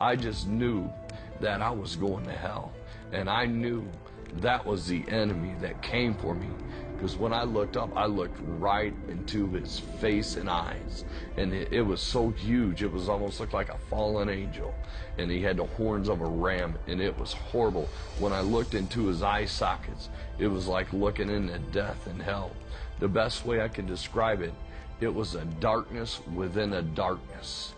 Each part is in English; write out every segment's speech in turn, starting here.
I just knew that I was going to hell. And I knew that was the enemy that came for me. Because when I looked up, I looked right into his face and eyes. And it was so huge, it was almost looked like a fallen angel. And he had the horns of a ram, and it was horrible. When I looked into his eye sockets, it was like looking into death and hell. The best way I can describe it, it was a darkness within a darkness.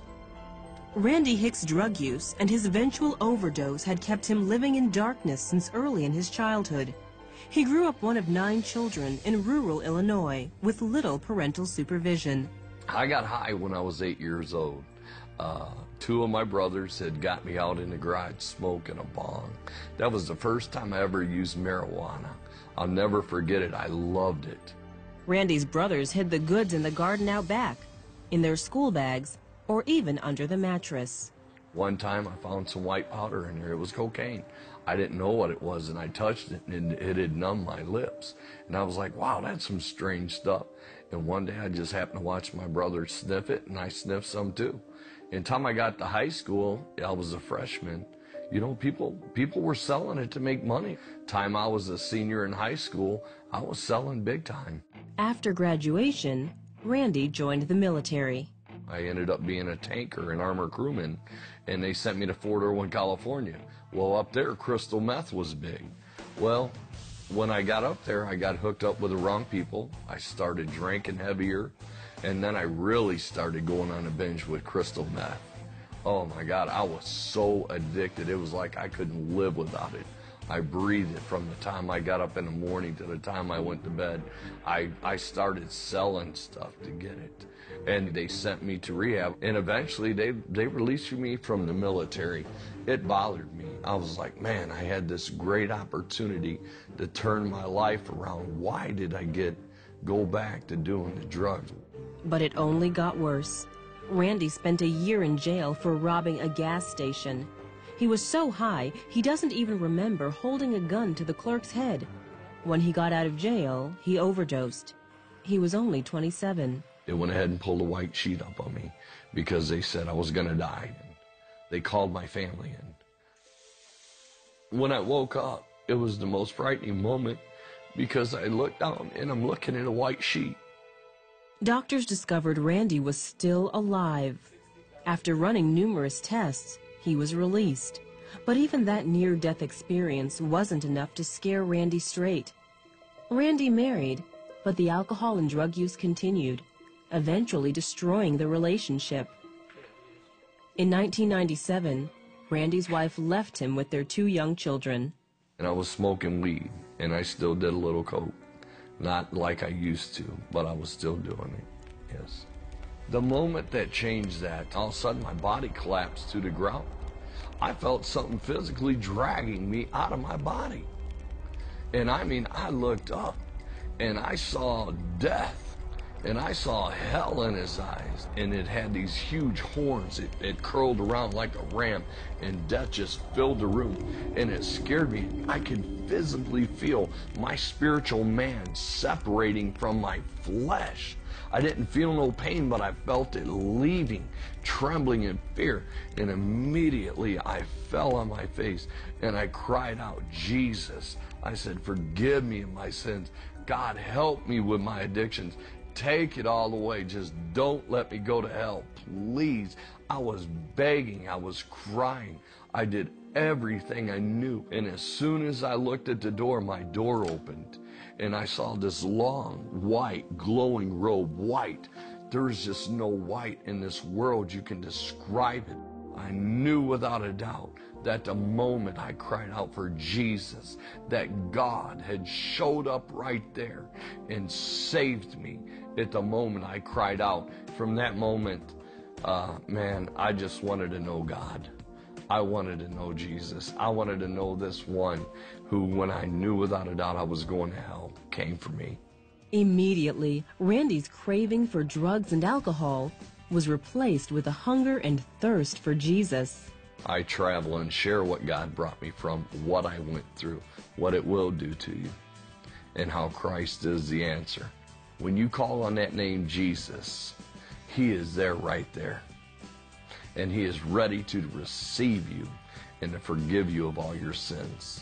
Randy Hicks' drug use and his eventual overdose had kept him living in darkness since early in his childhood. He grew up one of 9 children in rural Illinois with little parental supervision. I got high when I was 8 years old. 2 of my brothers had got me out in the garage smoking a bong. That was the first time I ever used marijuana. I'll never forget it. I loved it. Randy's brothers hid the goods in the garden out back, in their school bags, or even under the mattress. One time I found some white powder in there. It was cocaine. I didn't know what it was, and I touched it, and it had numbed my lips. And I was like, wow, that's some strange stuff. And one day I just happened to watch my brother sniff it, and I sniffed some too. And time I got to high school, I was a freshman, you know, people were selling it to make money. Time I was a senior in high school, I was selling big time. After graduation, Randy joined the military. I ended up being a tanker, an armor crewman, and they sent me to Fort Irwin, California. Well, up there, crystal meth was big. Well, when I got up there, I got hooked up with the wrong people. I started drinking heavier, and then I really started going on a binge with crystal meth. Oh my God, I was so addicted. It was like I couldn't live without it. I breathed it from the time I got up in the morning to the time I went to bed. I started selling stuff to get it. And they sent me to rehab, and eventually they released me from the military. It bothered me. I was like, man, I had this great opportunity to turn my life around. Why did I go back to doing the drugs? But it only got worse. Randy spent a year in jail for robbing a gas station. He was so high, he doesn't even remember holding a gun to the clerk's head. When he got out of jail, he overdosed. He was only 27. They went ahead and pulled a white sheet up on me because they said I was going to die. They called my family in. When I woke up, it was the most frightening moment because I looked down and I'm looking at a white sheet. Doctors discovered Randy was still alive. After running numerous tests, he was released. But even that near-death experience wasn't enough to scare Randy straight. Randy married, but the alcohol and drug use continued, eventually destroying the relationship. In 1997, Randy's wife left him with their 2 young children. And I was smoking weed, and I still did a little coke. Not like I used to, but I was still doing it, yes. The moment that changed that, all of a sudden my body collapsed to the ground. I felt something physically dragging me out of my body. And I mean, I looked up, and I saw death. And I saw hell in his eyes, and it had these huge horns. It curled around like a ram, and death just filled the room, and it scared me. I could visibly feel my spiritual man separating from my flesh. I didn't feel no pain, but I felt it leaving, trembling in fear, and immediately I fell on my face, and I cried out, Jesus. I said, forgive me of my sins. God, help me with my addictions. Take it all away. Just don't let me go to hell, please. I was begging. I was crying. I did everything I knew. And as soon as I looked at the door, my door opened. And I saw this long, white, glowing robe. White. There's just no white in this world you can describe it. I knew without a doubt that the moment I cried out for Jesus, that God had showed up right there and saved me at the moment I cried out. From that moment, man, I just wanted to know God. I wanted to know Jesus. I wanted to know this one who, when I knew without a doubt I was going to hell, came for me. Immediately, Randy's craving for drugs and alcohol was replaced with a hunger and thirst for Jesus. I travel and share what God brought me from, what I went through, what it will do to you, and how Christ is the answer. When you call on that name Jesus, He is there right there. and he is ready to receive you and to forgive you of all your sins.